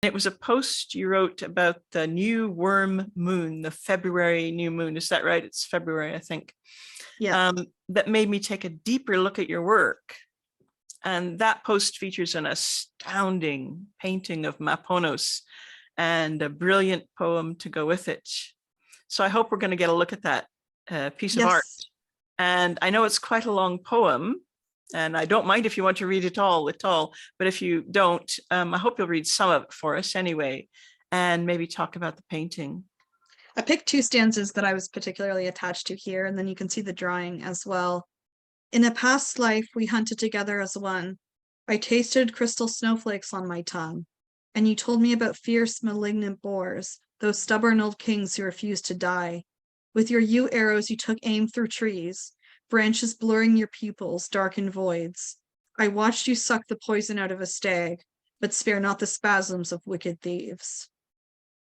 It was a post you wrote about the new worm moon, the February new moon. Is that right? It's February, I think. Yeah. That made me take a deeper look at your work. And that post features an astounding painting of Maponos and a brilliant poem to go with it. So I hope we're going to get a look at that piece of art. Yes. And I know it's quite a long poem, and I don't mind if you want to read it all at all, but if you don't, I hope you'll read some of it for us anyway, and maybe talk about the painting. I picked two stanzas that I was particularly attached to here, and then you can see the drawing as well. In a past life, we hunted together as one. I tasted crystal snowflakes on my tongue, and you told me about fierce, malignant boars, those stubborn old kings who refused to die. With your yew arrows, you took aim through trees, branches blurring your pupils, darkened voids. I watched you suck the poison out of a stag, but spare not the spasms of wicked thieves.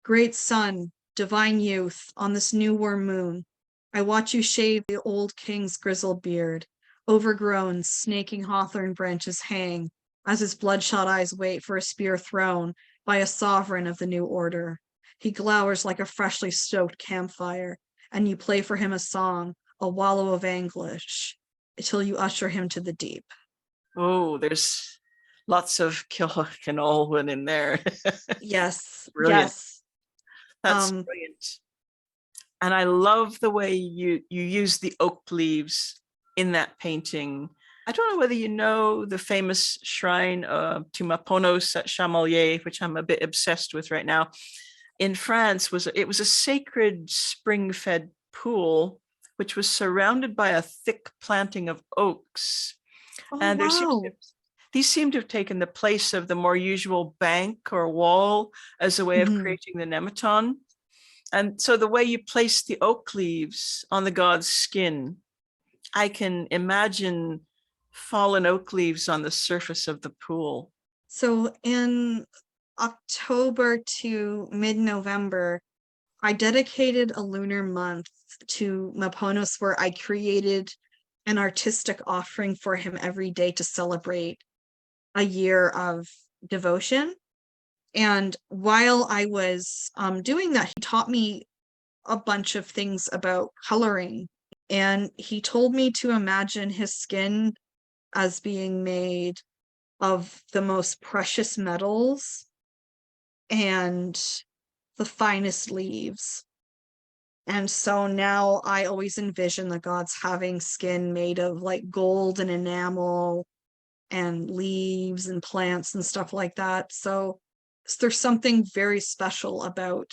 Great sun, divine youth, on this new warm moon, I watch you shave the old king's grizzled beard. Overgrown, snaking hawthorn branches hang as his bloodshot eyes wait for a spear thrown by a sovereign of the new order. He glowers like a freshly stoked campfire, and you play for him a song, a wallow of anguish, till you usher him to the deep. Oh, there's lots of Kilhook and Olwen in there. Yes, Brilliant. yes. That's brilliant. And I love the way you use the oak leaves in that painting. I don't know whether you know the famous shrine to Maponos at Chamalier, which I'm a bit obsessed with right now. In France, it was a sacred spring-fed pool, which was surrounded by a thick planting of oaks. Oh, And wow. these seem to have taken the place of the more usual bank or wall as a way of Mhm. creating the nematon. And so the way you place the oak leaves on the god's skin, I can imagine fallen oak leaves on the surface of the pool. So in October to mid-November, I dedicated a lunar month to Maponos where I created an artistic offering for him every day to celebrate a year of devotion. And while I was doing that, he taught me a bunch of things about coloring. And he told me to imagine his skin as being made of the most precious metals and the finest leaves. And so now I always envision the gods having skin made of like gold and enamel and leaves and plants and stuff like that. So there's something very special about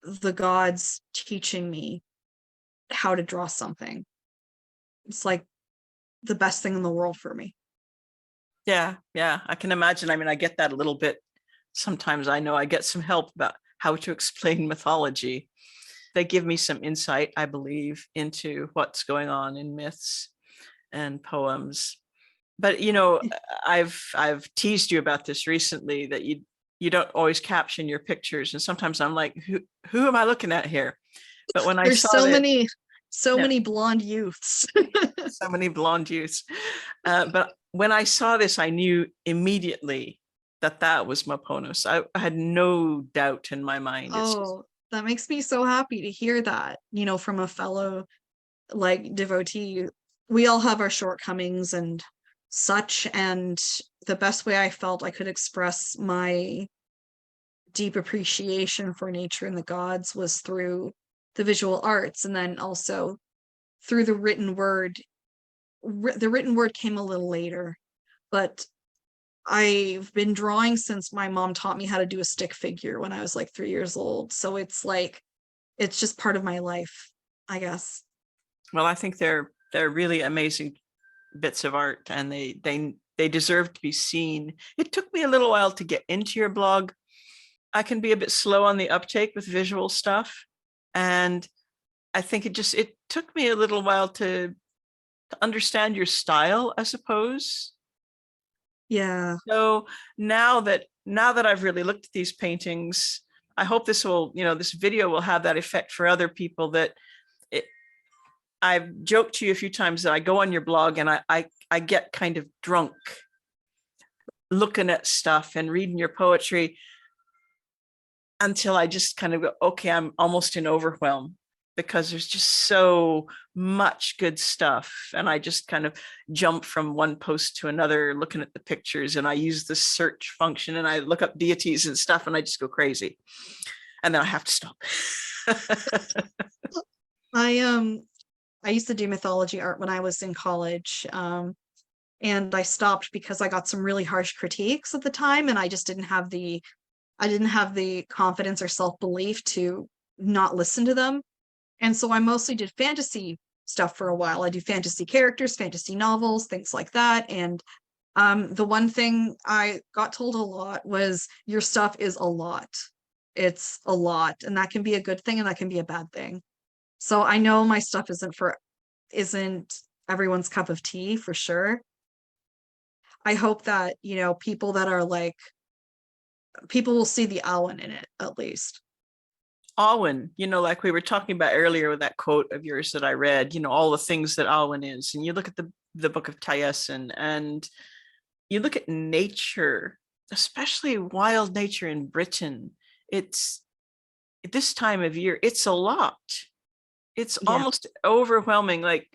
the gods teaching me how to draw something. It's like the best thing in the world for me. Yeah, yeah, I can imagine. I mean, I get that a little bit. Sometimes I know I get some help about how to explain mythology. They give me some insight, I believe, into what's going on in myths and poems. But you know, I've teased you about this recently, that you don't always caption your pictures, and sometimes I'm like, who am I looking at here? But when I There's saw so that, many, so yeah, many blonde youths. so many blonde youths, but when I saw this, I knew immediately that that was Maponos. I had no doubt in my mind. It's just, Oh, that makes me so happy to hear that, from a fellow like devotee. We all have our shortcomings and such, and the best way I felt I could express my deep appreciation for nature and the gods was through the visual arts, and then also through the written word. The written word came a little later, but I've been drawing since my mom taught me how to do a stick figure when I was like 3 years old. So it's like, it's just part of my life, I guess. well, I think they're really amazing bits of art, and they deserve to be seen. It took me a little while to get into your blog. I can be a bit slow on the uptake with visual stuff, and I think it took me a little while to understand your style, I suppose. Yeah. So now that I've really looked at these paintings, I hope this video will have that effect for other people. That it, I've joked to you a few times that I go on your blog and I get kind of drunk looking at stuff and reading your poetry. until I just kind of go, okay, I'm almost in overwhelm because there's just so much good stuff. And I just kind of jump from one post to another, looking at the pictures, and I use the search function and I look up deities and stuff, and I just go crazy. And then I have to stop. I used to do mythology art when I was in college. And I stopped because I got some really harsh critiques at the time, and I just didn't have the confidence or self-belief to not listen to them. And so I mostly did fantasy stuff for a while. I do fantasy characters, fantasy novels, things like that. And the one thing I got told a lot was, your stuff is a lot. It's a lot, and that can be a good thing and that can be a bad thing. So I know my stuff isn't everyone's cup of tea for sure. I hope that, people that are like, people will see the awen in it at least. Awen, like we were talking about earlier with that quote of yours that I read, all the things that Awen is. And you look at the book of Taliesin, and you look at nature, especially wild nature in Britain. It's this time of year, it's a lot. It's Yeah. almost overwhelming. Like,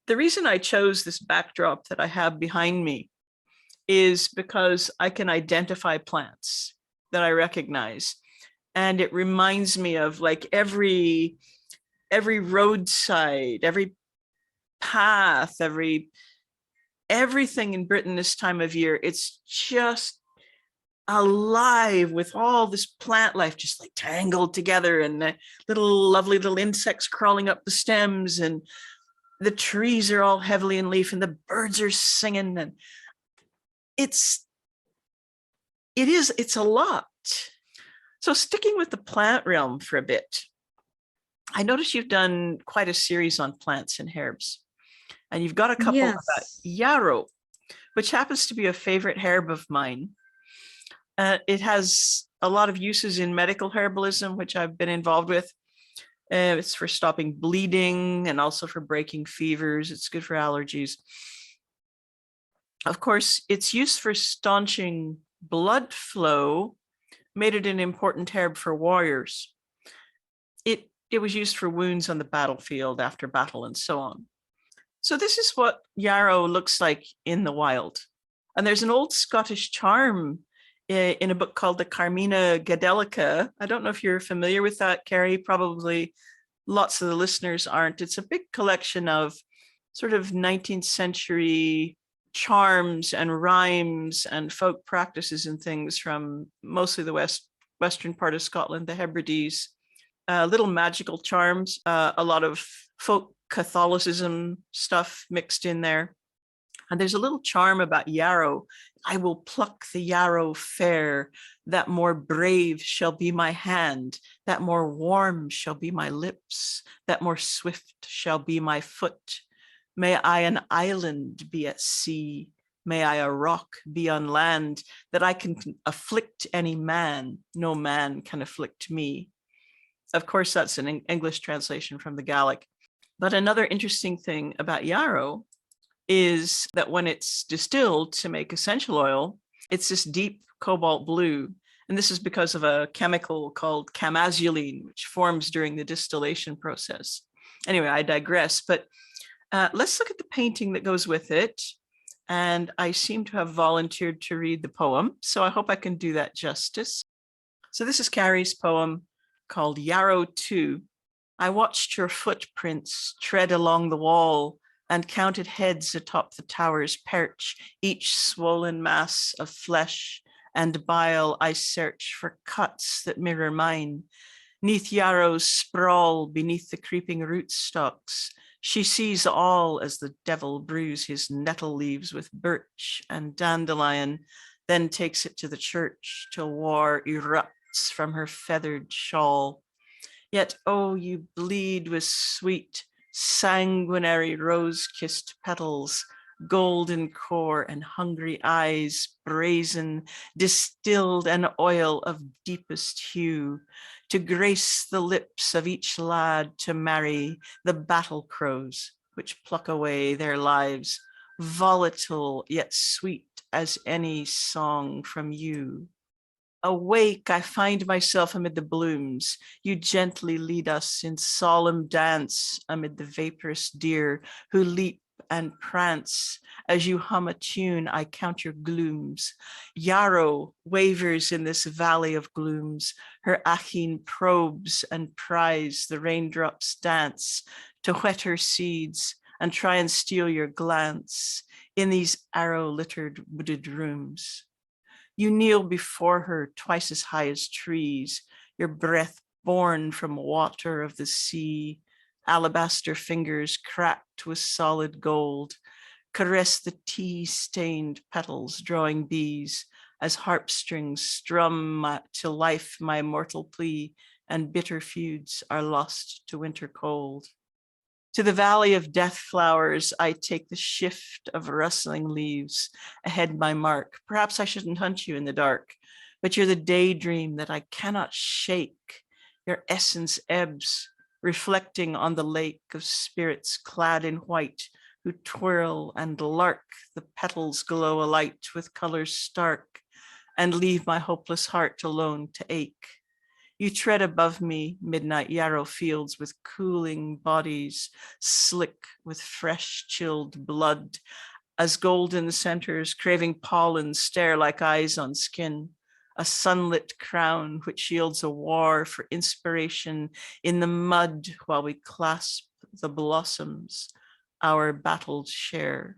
the reason I chose this backdrop that I have behind me is because I can identify plants that I recognize. And it reminds me of like every roadside, every path, everything in Britain this time of year. It's just alive with all this plant life, just like tangled together, and the lovely little insects crawling up the stems, and the trees are all heavily in leaf, and the birds are singing, and it's a lot. So sticking with the plant realm for a bit, I noticed you've done quite a series on plants and herbs, and you've got a couple about Yes. yarrow, which happens to be a favorite herb of mine. It has a lot of uses in medical herbalism, which I've been involved with. It's for stopping bleeding and also for breaking fevers. It's good for allergies. Of course, its use for staunching blood flow made it an important herb for warriors. It was used for wounds on the battlefield after battle and so on. So this is what yarrow looks like in the wild. And there's an old Scottish charm in a book called the Carmina Gadelica. I don't know if you're familiar with that, Ceri. Probably lots of the listeners aren't. It's a big collection of sort of 19th century charms and rhymes and folk practices and things from mostly the western part of Scotland, the Hebrides. Little magical charms, a lot of folk Catholicism stuff mixed in there. And there's a little charm about yarrow. I will pluck the yarrow fair, that more brave shall be my hand, that more warm shall be my lips, that more swift shall be my foot. May I an island be at sea, may I a rock be on land, that I can afflict any man, no man can afflict me. Of course, that's an English translation from the Gaelic. But another interesting thing about yarrow is that when it's distilled to make essential oil, it's this deep cobalt blue. And this is because of a chemical called camazulene, which forms during the distillation process. Anyway, I digress, but let's look at the painting that goes with it. And I seem to have volunteered to read the poem, so I hope I can do that justice. So this is Ceri's poem called Yarrow 2. I watched your footprints tread along the wall and counted heads atop the tower's perch, each swollen mass of flesh and bile. I search for cuts that mirror mine. 'Neath yarrows sprawl beneath the creeping rootstocks. She sees all as the devil brews his nettle leaves with birch and dandelion, then takes it to the church till war erupts from her feathered shawl. Yet, oh, you bleed with sweet, sanguinary rose-kissed petals, golden core and hungry eyes, brazen, distilled an oil of deepest hue, to grace the lips of each lad to marry the battle crows, which pluck away their lives, volatile yet sweet as any song from you. Awake, I find myself amid the blooms. You gently lead us in solemn dance amid the vaporous deer who leap and prance. As you hum a tune, I count your glooms. Yarrow wavers in this valley of glooms. Her achine probes and pries the raindrops dance to whet her seeds and try and steal your glance in these arrow-littered wooded rooms. You kneel before her twice as high as trees, your breath born from water of the sea, alabaster fingers cracked with solid gold, caress the tea-stained petals, drawing bees as harpstrings strum to life my mortal plea, and bitter feuds are lost to winter cold. To the valley of death flowers, I take the shift of rustling leaves ahead my mark. Perhaps I shouldn't hunt you in the dark, but you're the daydream that I cannot shake. Your essence ebbs, reflecting on the lake of spirits clad in white who twirl and lark. The petals glow alight with colors stark and leave my hopeless heart alone to ache. You tread above me, midnight yarrow fields with cooling bodies, slick with fresh chilled blood, as golden centers craving pollen stare like eyes on skin, a sunlit crown which yields a war for inspiration in the mud while we clasp the blossoms, our battled share.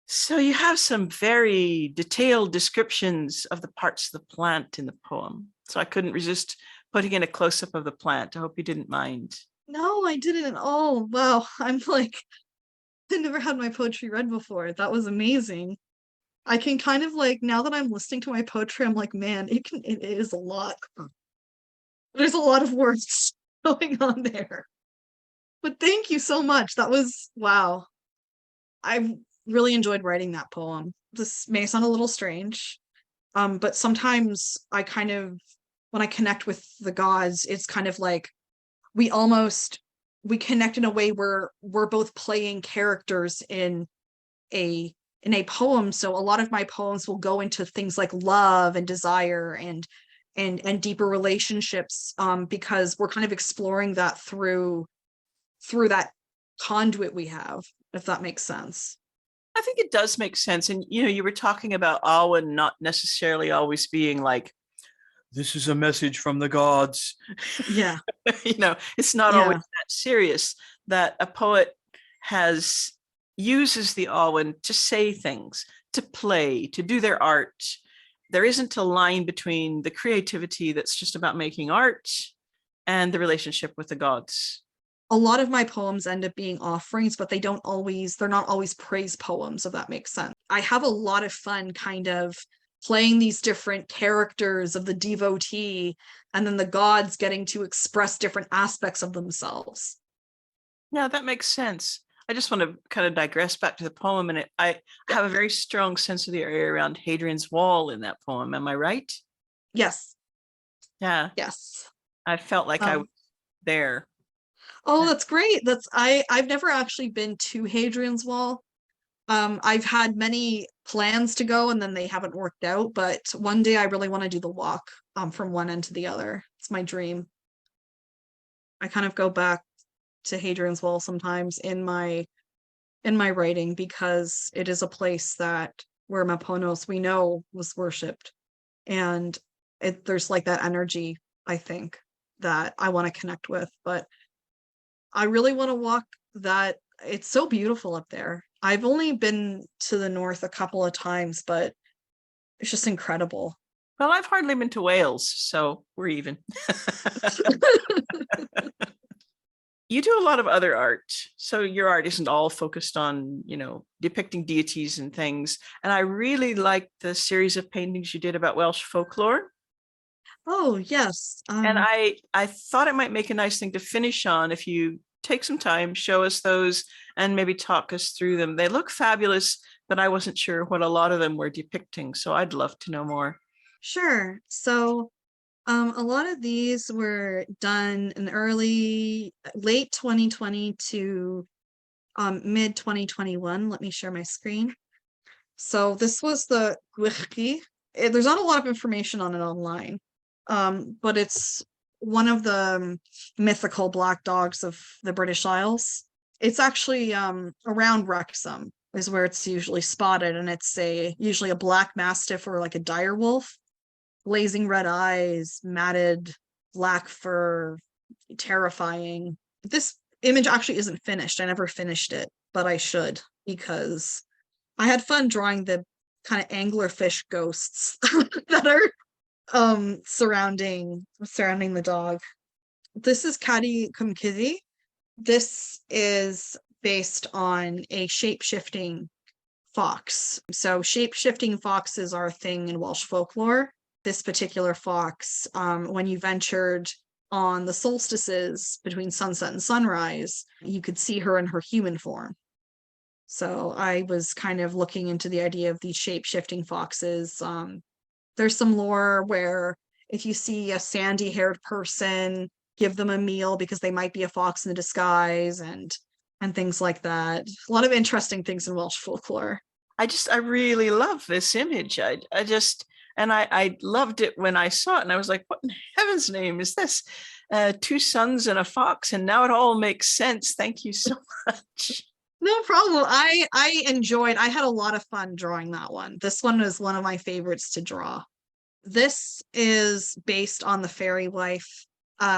So you have some very detailed descriptions of the parts of the plant in the poem. So I couldn't resist putting in a close-up of the plant. I hope you didn't mind. No, I didn't at all. Wow, I'm like, I never had my poetry read before. That was amazing. I can kind of like, now that I'm listening to my poetry, I'm like, man, it is a lot. There's a lot of words going on there. But thank you so much. That was, wow. I really enjoyed writing that poem. This may sound a little strange, but sometimes I kind of, when I connect with the gods, it's kind of like we almost we connect in a way where we're both playing characters a in a poem. So a lot of my poems will go into things like love and desire and deeper relationships, because we're kind of exploring that through that conduit we have, if that makes sense. I think it does make sense. And, you were talking about awen not necessarily always being like, this is a message from the gods. Yeah. It's not always Yeah. that serious, that a poet uses the awen to say things, to play, to do their art. There isn't a line between the creativity that's just about making art and the relationship with the gods. A lot of my poems end up being offerings, but they're not always praise poems, if that makes sense. I have a lot of fun kind of playing these different characters of the devotee and then the gods getting to express different aspects of themselves. Yeah, that makes sense. I just want to kind of digress back to the poem, and I have a very strong sense of the area around Hadrian's Wall in that poem. Am I right? Yes. Yeah. Yes. I felt like I was there. Oh, that's great. I've never actually been to Hadrian's Wall. I've had many plans to go and then they haven't worked out, but one day I really want to do the walk from one end to the other. It's my dream. I kind of go back to Hadrian's Wall sometimes in my writing because it is a place that where Maponos we know was worshipped, and there's like that energy, I think, that I want to connect with. But I really want to walk that. It's so beautiful up there. I've only been to the north a couple of times, but it's just incredible. Well, I've hardly been to Wales, so we're even. You do a lot of other art. So your art isn't all focused on, depicting deities and things. And I really liked the series of paintings you did about Welsh folklore. Oh, yes. And I thought it might make a nice thing to finish on if you take some time, show us those, and maybe talk us through them. They look fabulous, but I wasn't sure what a lot of them were depicting. So I'd love to know more. Sure. So a lot of these were done in late 2020 to mid 2021. Let me share my screen. So this was the Gwychgi. there's not a lot of information on it online, but it's one of the mythical black dogs of the British Isles. It's actually around Wrexham is where it's usually spotted, and it's usually a black mastiff or like a dire wolf, blazing red eyes, matted black fur, terrifying. This image actually isn't finished. I never finished it, but I should, because I had fun drawing the kind of anglerfish ghosts that are surrounding the dog. This is Cadi Cumkiddy. This is based on a shape-shifting fox. So shape-shifting foxes are a thing in Welsh folklore. This particular fox, when you ventured on the solstices between sunset and sunrise, you could see her in her human form. So I was kind of looking into the idea of these shape-shifting foxes. There's some lore where if you see a sandy-haired person, give them a meal because they might be a fox in disguise, and things like that. A lot of interesting things in Welsh folklore. I really love this image. I loved it when I saw it, and I was like, what in heaven's name is this? Two sons and a fox, and now it all makes sense. Thank you so much. No problem. I had a lot of fun drawing that one. This one is one of my favorites to draw. This is based on the Fairy Wife,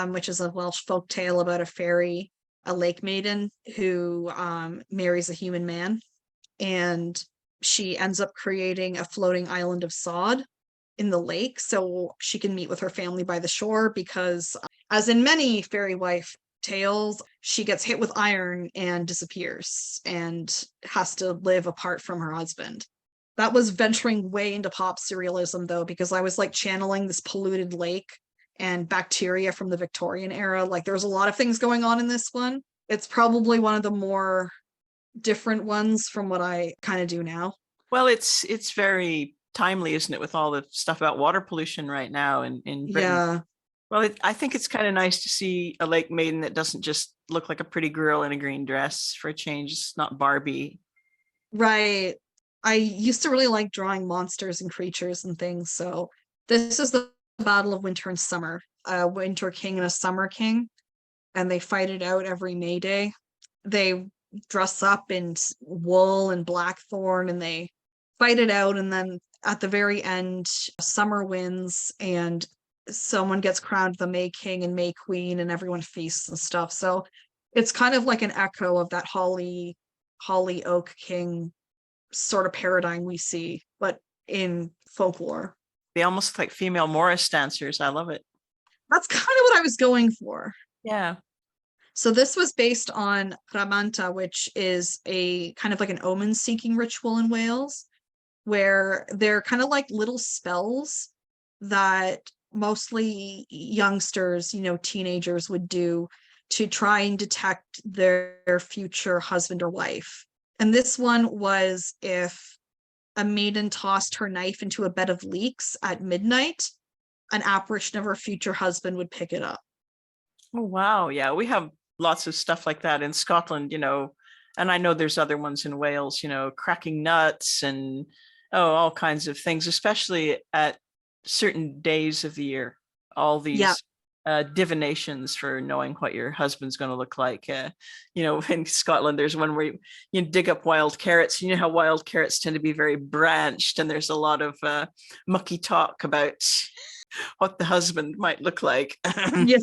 which is a Welsh folk tale about a fairy, a lake maiden who marries a human man, and she ends up creating a floating island of sod in the lake so she can meet with her family by the shore, because as in many Fairy Wife tales, she gets hit with iron and disappears and has to live apart from her husband. That was venturing way into pop surrealism, though, because I was like channeling this polluted lake and bacteria from the Victorian era. Like there's a lot of things going on in this one. It's probably one of the more different ones from what I kind of do now. Well, it's very timely, isn't it, with all the stuff about water pollution right now in Britain? Yeah. Well, I think it's kind of nice to see a lake maiden that doesn't just look like a pretty girl in a green dress for a change. It's not Barbie. Right. I used to really like drawing monsters and creatures and things. So this is the Battle of Winter and Summer, a Winter King and a Summer King, and they fight it out every May Day. They dress up in wool and blackthorn and they fight it out, and then at the very end, summer wins and someone gets crowned the May King and May Queen, and everyone feasts and stuff. So it's kind of like an echo of that holly oak king sort of paradigm we see, but in folklore. They almost look like female Morris dancers. I love it. That's kind of what I was going for. Yeah. So this was based on Ramanta, which is a kind of like an omen seeking ritual in Wales, where they're kind of like little spells that mostly youngsters, teenagers would do to try and detect their future husband or wife. And this one was if a maiden tossed her knife into a bed of leeks at midnight, an apparition of her future husband would pick it up. Oh, wow. Yeah, we have lots of stuff like that in Scotland, and I know there's other ones in Wales, cracking nuts and all kinds of things, especially at certain days of the year. All Yeah. these divinations for knowing what your husband's going to look like. In Scotland, there's one where you dig up wild carrots. You know how wild carrots tend to be very branched, and there's a lot of mucky talk about what the husband might look like. Yeah.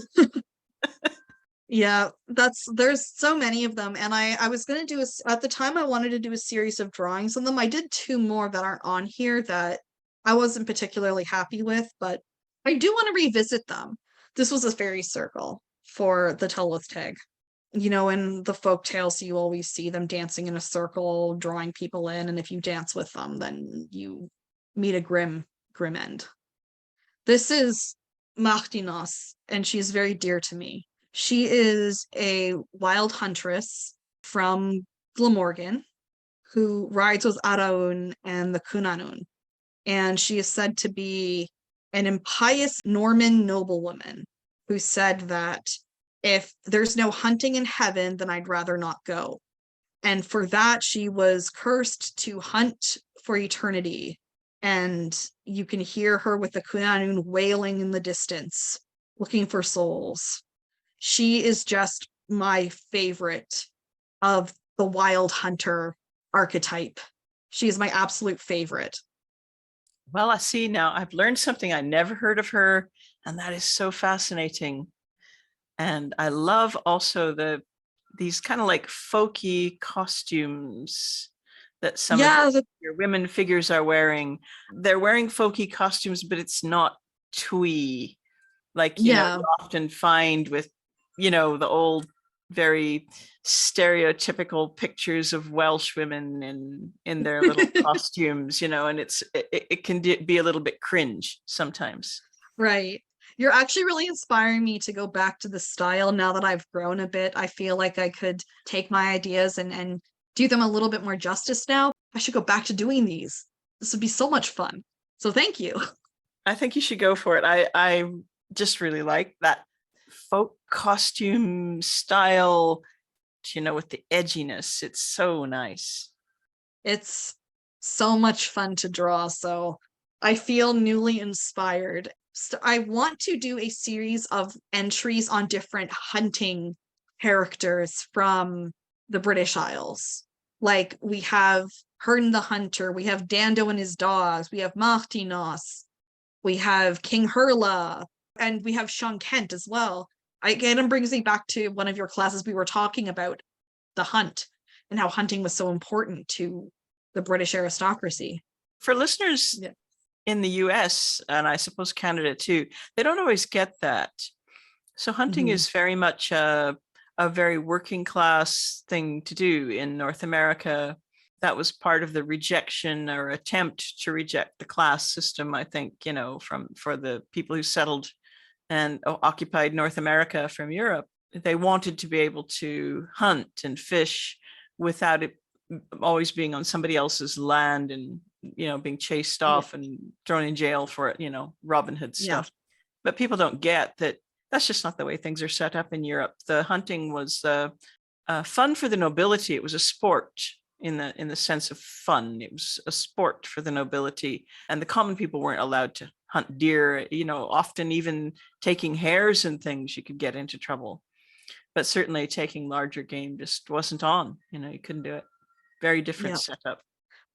Yeah, there's so many of them, and I was gonna do at the time I wanted to do a series of drawings on them. I did two more that aren't on here that I wasn't particularly happy with, but I do want to revisit them. This was a fairy circle for the Tylwyth Teg. In the folk tales, you always see them dancing in a circle, drawing people in, and if you dance with them, then you meet a grim end. This is Martinos, and she's very dear to me. She is a wild huntress from Glamorgan who rides with Arawn and the Cunanun. And she is said to be an impious Norman noblewoman who said that if there's no hunting in heaven, then I'd rather not go. And for that, she was cursed to hunt for eternity and you can hear her with the Cunanun wailing in the distance, looking for souls. She is just my favorite of the wild hunter archetype. She is my absolute favorite. Well, I see now. I've learned something I never heard of her, and that is so fascinating. And I love also these kind of like folky costumes that some of Yeah, your women figures are wearing. They're wearing folky costumes, but it's not twee like yeah, you often find with the old very stereotypical pictures of Welsh women in their little costumes, and it can be a little bit cringe sometimes. right. You're actually really inspiring me to go back to the style now that I've grown a bit. I feel like I could take my ideas and do them a little bit more justice now. I should go back to doing these. This would be so much fun. So thank you. I think you should go for it. I just really like that folk costume style, with the edginess. It's so nice. It's so much fun to draw. So I feel newly inspired. So I want to do a series of entries on different hunting characters from the British Isles. Like we have Herne the Hunter, we have Dando and his dogs, we have Martinos, we have King Hurla, and we have Sean Kent as well. Again, it brings me back to one of your classes we were talking about the hunt and how hunting was so important to the British aristocracy. For listeners Yeah. in the US, and I suppose Canada too, they don't always get that. So hunting Mhm. is very much a very working class thing to do in North America. That was part of the rejection or attempt to reject the class system, I think, for the people who settled and occupied North America from Europe. They wanted to be able to hunt and fish without it always being on somebody else's land and being chased Yeah. off and thrown in jail for it, Robin Hood Yeah. stuff. But people don't get that that's just not the way things are set up in Europe. The hunting was fun for the nobility. It was a sport in the sense of fun. It was a sport for the nobility, and the common people weren't allowed to hunt deer. Often even taking hares and things, you could get into trouble. But certainly taking larger game just wasn't on. You couldn't do it. Very different Yeah. setup.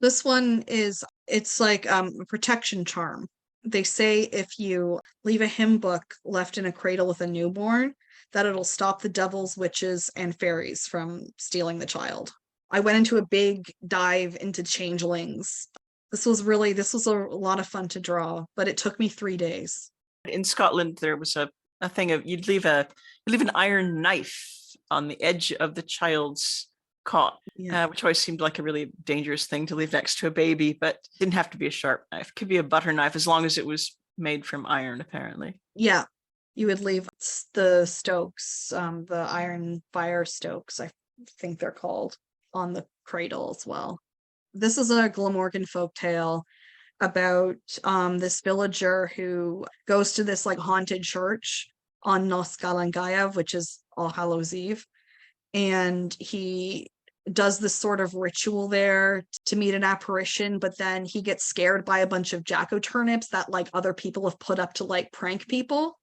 This one it's like a protection charm. They say if you leave a hymn book left in a cradle with a newborn, that it'll stop the devils, witches, and fairies from stealing the child. I went into a big dive into changelings. This was a lot of fun to draw, but it took me 3 days. In Scotland, there was a thing of you'd leave an iron knife on the edge of the child's cot, Yeah. which always seemed like a really dangerous thing to leave next to a baby, but it didn't have to be a sharp knife. It could be a butter knife as long as it was made from iron, apparently. Yeah. You would leave the stokes, the iron fire stokes, I think they're called, on the cradle as well. This is a Glamorgan folktale about this villager who goes to this like haunted church on Nos Galangaeaf, which is All Hallows Eve, and he does this sort of ritual there to meet an apparition, but then he gets scared by a bunch of jacko turnips that like other people have put up to like prank people.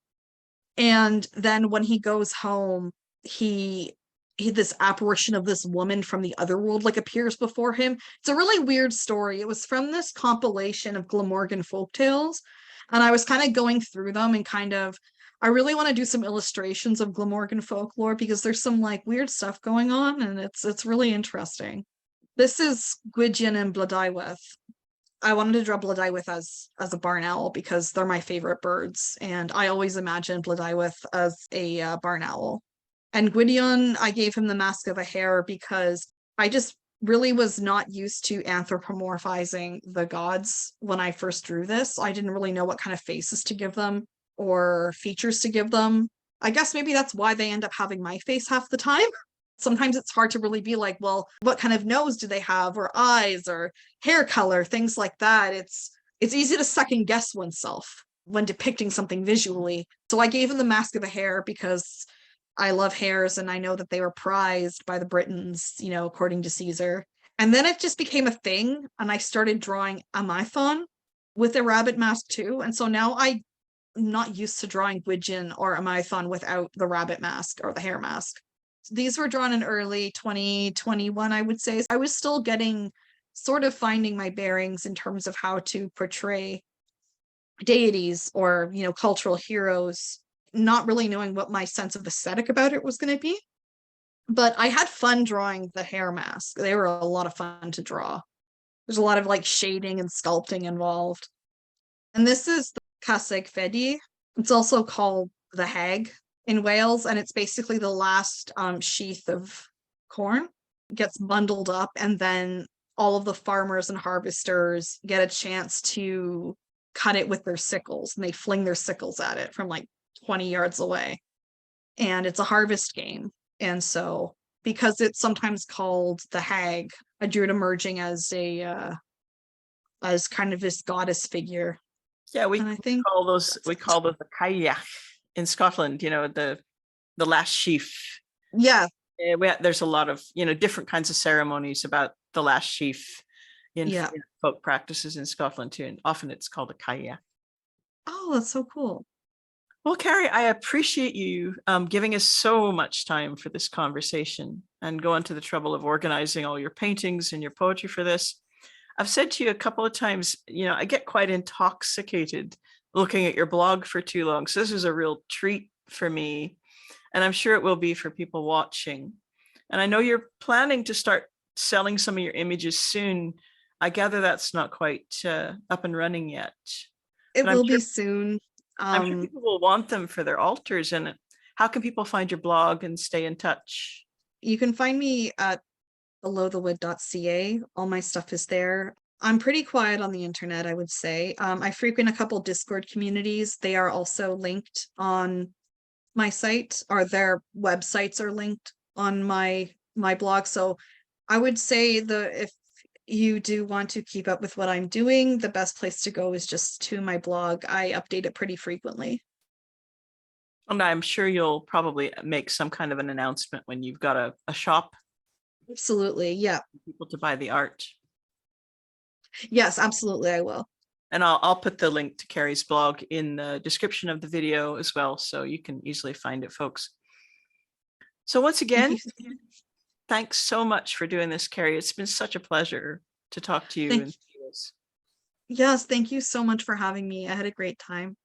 And then when he goes home, he this apparition of this woman from the other world like appears before him. It's a really weird story. It was from this compilation of Glamorgan folktales, and I was kind of going through them and I really want to do some illustrations of Glamorgan folklore because there's some like weird stuff going on and it's really interesting. This is Gwydion and Blodeuwedd. I wanted to draw Blodeuwedd as a barn owl because they're my favorite birds, and I always imagine Blodeuwedd as a barn owl. And Gwydion, I gave him the mask of a hare because I just really was not used to anthropomorphizing the gods when I first drew this. I didn't really know what kind of faces to give them or features to give them. I guess maybe that's why they end up having my face half the time. Sometimes it's hard to really be like, well, what kind of nose do they have, or eyes, or hair color, things like that. It's easy to second guess oneself when depicting something visually. So I gave him the mask of a hare because I love hares and I know that they were prized by the Britons, according to Caesar. And then it just became a thing, and I started drawing a Amaethon, with a rabbit mask too. And so now I'm not used to drawing Gwydion or a Marathon without the rabbit mask or the hair mask. These were drawn in early 2021, I would say. I was still sort of finding my bearings in terms of how to portray deities or, cultural heroes, not really knowing what my sense of aesthetic about it was going to be. But I had fun drawing the hair mask. They were a lot of fun to draw. There's a lot of like shading and sculpting involved. And this is the Caseg Fedi. It's also called the hag in Wales, and it's basically the last sheath of corn. It gets bundled up, and then all of the farmers and harvesters get a chance to cut it with their sickles, and they fling their sickles at it from like 20 yards away. And it's a harvest game. And so, because it's sometimes called the hag, I drew it emerging as as kind of this goddess figure. Yeah, we And I think call those the kayak in Scotland. The last sheaf. yeah, There's a lot of different kinds of ceremonies about the last sheaf in yeah. folk practices in Scotland too, and often it's called a kayak. Oh, that's so cool. Well, Ceri, I appreciate you giving us so much time for this conversation and going to the trouble of organizing all your paintings and your poetry for this. I've said to you a couple of times, I get quite intoxicated looking at your blog for too long. So this is a real treat for me. And I'm sure it will be for people watching. And I know you're planning to start selling some of your images soon. I gather that's not quite up and running yet. It But will be soon. I'm sure people will want them for their altars. And how can people find your blog and stay in touch? You can find me at belowthewood.ca. All my stuff is there. I'm pretty quiet on the internet, I would say. I frequent a couple Discord communities. They are also linked on my site, or their websites are linked on my blog. So I would say if you do want to keep up with what I'm doing, the best place to go is just to my blog. I update it pretty frequently. And I'm sure you'll probably make some kind of an announcement when you've got a shop. Absolutely. Yeah. For people to buy the art. Yes, absolutely. I will. And I'll put the link to Ceri's blog in the description of the video as well, so you can easily find it, folks. So once again, thanks so much for doing this, Ceri. It's been such a pleasure to talk to you. Yes, thank you so much for having me. I had a great time.